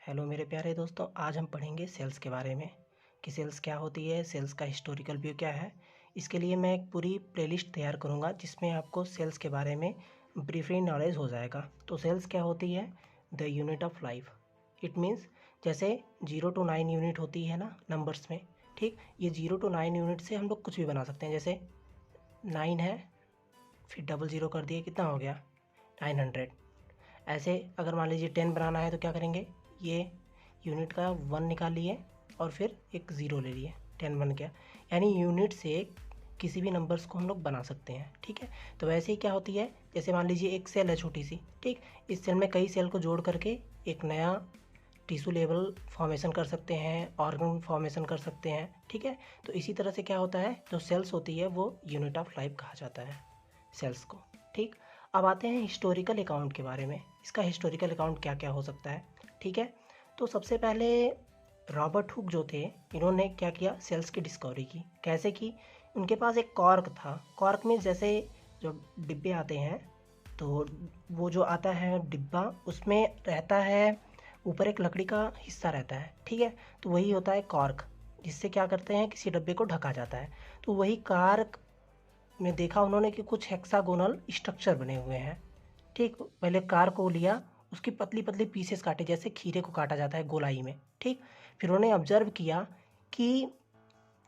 Hello मेरे प्यारे दोस्तों, आज हम पढ़ेंगे सेल्स के बारे में कि सेल्स क्या होती है, सेल्स का हिस्टोरिकल व्यू क्या है। इसके लिए मैं एक पूरी प्लेलिस्ट तैयार करूंगा जिसमें आपको सेल्स के बारे में ब्रीफली नॉलेज हो जाएगा। तो सेल्स क्या होती है? The unit of life. It means जैसे 0 to 9 यूनिट होती है ना नंबर्स में, ठीक, ये 0 to 9 यूनिट से हम लोग कुछ भी बना सकते हैं। जैसे 9 है, फिर डबल ज़ीरो कर दिए, कितना हो गया? 900। ऐसे अगर मान लीजिए 10 बनाना है तो क्या करेंगे, ये यूनिट का 1 निकाल लिए और फिर एक ज़ीरो ले लिए, 10 बन गया। यानी यूनिट से किसी भी नंबर्स को हम लोग बना सकते हैं, ठीक है। तो वैसे ही क्या होती है, जैसे मान लीजिए एक सेल है छोटी सी, ठीक, इस सेल में कई सेल को जोड़ करके एक नया टिश्यू लेवल फॉर्मेशन कर सकते हैं, ऑर्गन फॉर्मेशन कर सकते हैं, ठीक है। तो इसी तरह से क्या होता है, जो सेल्स होती है वो यूनिट ऑफ लाइफ कहा जाता है सेल्स को, ठीक। अब आते हैं हिस्टोरिकल अकाउंट के बारे में। इसका हिस्टोरिकल अकाउंट क्या क्या हो सकता है, ठीक है। तो सबसे पहले रॉबर्ट हुक जो थे, इन्होंने क्या किया, सेल्स की डिस्कवरी की। कैसे की? उनके पास एक कॉर्क था। कॉर्क में जैसे जो डिब्बे आते हैं, तो वो जो आता है डिब्बा, उसमें रहता है ऊपर एक लकड़ी का हिस्सा रहता है, ठीक है। तो वही होता है कॉर्क, जिससे क्या करते हैं, किसी डब्बे को ढका जाता है। तो वही कॉर्क में देखा उन्होंने कि कुछ हेक्सागोनल स्ट्रक्चर बने हुए हैं, ठीक। पहले कार को लिया, उसकी पतली पतली पीसेस काटे, जैसे खीरे को काटा जाता है गोलाई में, ठीक। फिर उन्होंने ऑब्जर्व किया कि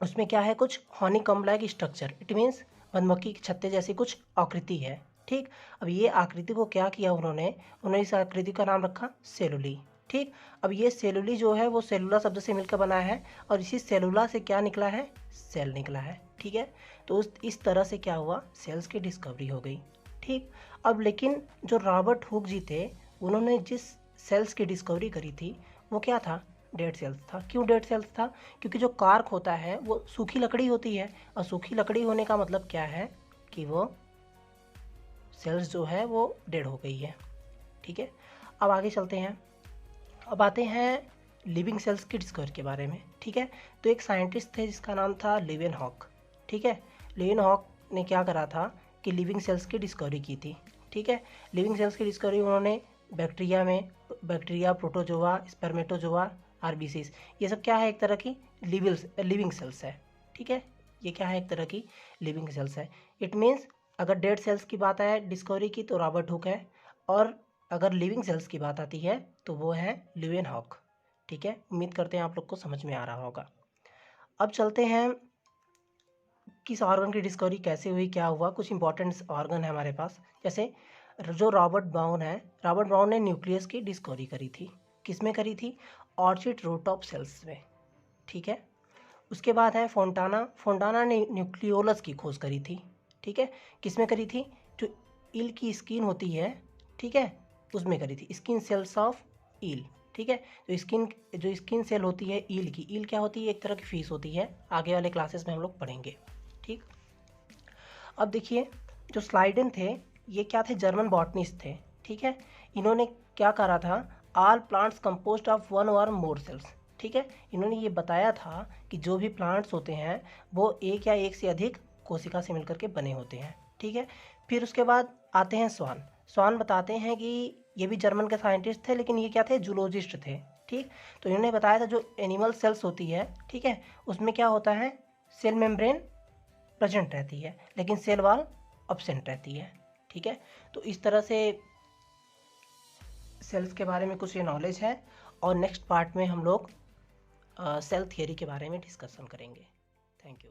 उसमें क्या है, कुछ honeycomb like structure, it means मधुमक्खी के छत्ते जैसी कुछ आकृति है, ठीक। अब ये आकृति को क्या किया उन्होंने इस आकृति का नाम रखा सेलुली, ठीक। अब ये सेलुली जो है वो सेलुला शब्द से मिलकर बना है और इसी सेलुला से क्या निकला है, सेल निकला है, ठीक है। तो इस तरह से क्या हुआ, सेल्स की डिस्कवरी हो गई, ठीक। अब लेकिन जो रॉबर्ट हुक जी थे, उन्होंने जिस सेल्स की डिस्कवरी करी थी वो क्या था, डेड सेल्स था। क्यों डेड सेल्स था? क्योंकि जो कार्क होता है वो सूखी लकड़ी होती है, और सूखी लकड़ी होने का मतलब क्या है कि वो सेल्स जो है वो डेड हो गई है, ठीक है। अब आगे चलते हैं, अब आते हैं लिविंग सेल्स की डिस्कवरी के बारे में, ठीक है। तो एक साइंटिस्ट थे जिसका नाम था लीवेनहॉक, ठीक है। लीवेनहॉक ने क्या करा था कि लिविंग सेल्स की डिस्कवरी की थी, ठीक है। लिविंग सेल्स की डिस्कवरी उन्होंने बैक्टीरिया, प्रोटोजोआ, स्पर्मेटोजोआ, आरबीसीज, ये सब क्या है, एक तरह की लिविंग सेल्स है, ठीक है। ये क्या है, एक तरह की लिविंग सेल्स है। इट मीन्स अगर डेड सेल्स की बात आए डिस्कवरी की तो रॉबर्ट हुक है, और अगर लिविंग सेल्स की बात आती है तो वो है लीवेनहॉक, ठीक है। उम्मीद करते हैं आप लोग को समझ में आ रहा होगा। अब चलते हैं किस ऑर्गन की डिस्कवरी कैसे हुई, क्या हुआ। कुछ इंपॉर्टेंट ऑर्गन है हमारे पास, जैसे जो रॉबर्ट ब्राउन है, रॉबर्ट ब्राउन ने न्यूक्लियस की डिस्कवरी करी थी। किस में करी थी? ऑर्चिड रूट ऑफ सेल्स में, ठीक है। उसके बाद है फोंटाना ने न्यूक्लियोलस की खोज करी थी, ठीक है। किस में करी थी? जो ईल की स्किन होती है, ठीक है, उसमें करी थी, स्किन सेल्स ऑफ ईल, ठीक है। जो स्किन सेल होती है ईल की, ईल क्या होती है, एक तरह की फिश होती है, आगे वाले क्लासेस में हम लोग पढ़ेंगे, ठीक। अब देखिए, जो स्लाइडेन थे, ये क्या थे, जर्मन बॉटनिस्ट थे, ठीक है। इन्होंने क्या करा था, all plants compost of one और मोर सेल्स, ठीक है। इन्होंने ये बताया था कि जो भी प्लांट्स होते हैं वो एक या एक से अधिक कोशिका से मिलकर के बने होते हैं, ठीक है। फिर उसके बाद आते हैं स्वान बताते हैं कि ये भी जर्मन के साइंटिस्ट थे, लेकिन ये क्या थे, जूलॉजिस्ट थे, ठीक। तो इन्होंने बताया था जो एनिमल सेल्स होती है, ठीक है, उसमें क्या होता है, सेल मेम्ब्रेन प्रेजेंट रहती है लेकिन सेल वॉल अब्सेंट रहती है, ठीक है। तो इस तरह से सेल्स के बारे में कुछ ये नॉलेज है, और नेक्स्ट पार्ट में हम लोग सेल थियरी के बारे में डिस्कशन करेंगे। Thank you.